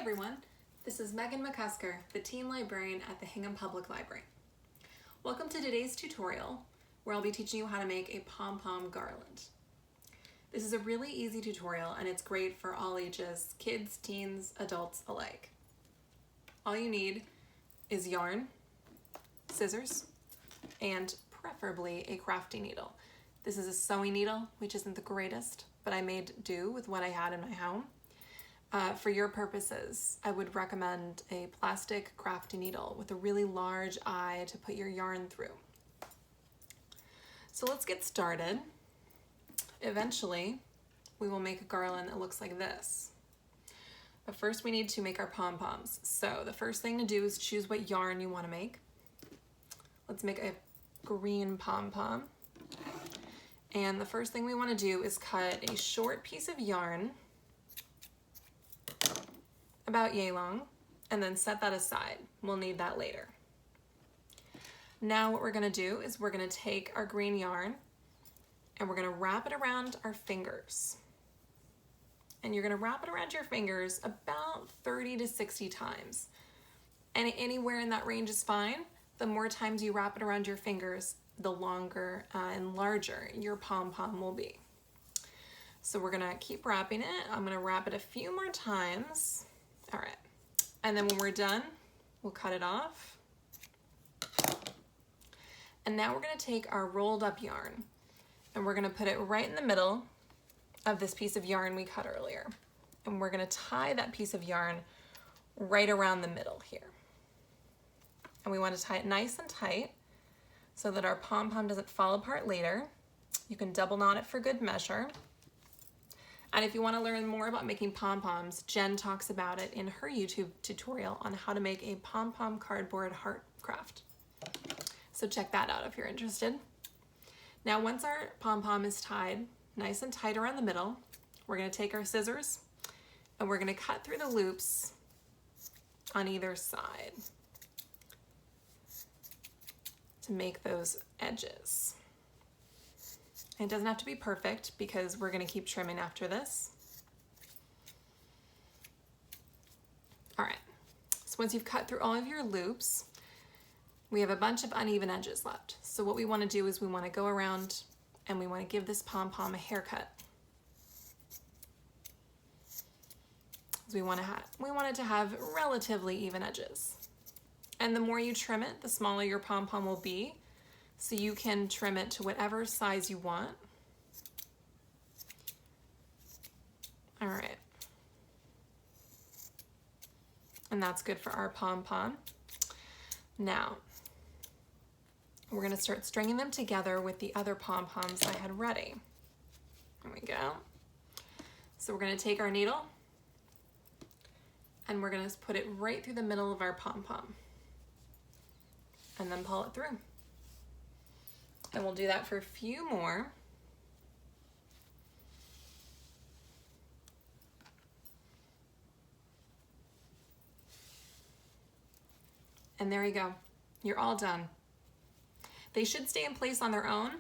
everyone, this is Megan McCusker, the Teen Librarian at the Hingham Public Library. Welcome to today's tutorial where I'll be teaching you how to make a Pom Pom Garland. This is a really easy tutorial and it's great for all ages, kids, teens, adults alike. All you need is yarn, scissors, and preferably a crafting needle. This is a sewing needle, which isn't the greatest, but I made do with what I had in my home. For your purposes, I would recommend a plastic crafting needle with a really large eye to put your yarn through. So let's get started. Eventually, we will make a garland that looks like this. But first we need to make our pom-poms. So the first thing to do is choose what yarn you want to make. Let's make a green pom-pom. And the first thing we want to do is cut a short piece of yarn about yay long, and then set that aside. We'll need that later. Now what we're going to do is we're going to take our green yarn and we're going to wrap it around our fingers. And you're going to wrap it around your fingers about 30 to 60 times. And anywhere in that range is fine. The more times you wrap it around your fingers, the longer and larger your pom-pom will be. So we're going to keep wrapping it. I'm going to wrap it a few more times. All right, and then when we're done, we'll cut it off. And now we're gonna take our rolled up yarn and we're gonna put it right in the middle of this piece of yarn we cut earlier. And we're gonna tie that piece of yarn right around the middle here. And we wanna tie it nice and tight so that our pom-pom doesn't fall apart later. You can double knot it for good measure. And if you want to learn more about making pom-poms, Jen talks about it in her YouTube tutorial on how to make a pom-pom cardboard heart craft. So check that out if you're interested. Now once our pom-pom is tied nice and tight around the middle, we're going to take our scissors and we're going to cut through the loops on either side to make those edges. It doesn't have to be perfect because we're going to keep trimming after this. All right, so once you've cut through all of your loops, we have a bunch of uneven edges left. So what we want to do is we want to go around and we want to give this pom-pom a haircut. So we want it to have relatively even edges. And the more you trim it, the smaller your pom-pom will be. So you can trim it to whatever size you want. All right. And that's good for our pom-pom. Now, we're gonna start stringing them together with the other pom-poms I had ready. There we go. So we're gonna take our needle and we're gonna put it right through the middle of our pom-pom and then pull it through. And we'll do that for a few more. And there you go. You're all done. They should stay in place on their own.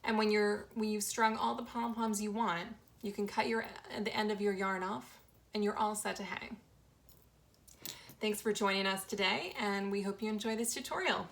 And when you've strung all the pom-poms you want, you can cut the end of your yarn off and you're all set to hang. Thanks for joining us today, and we hope you enjoy this tutorial.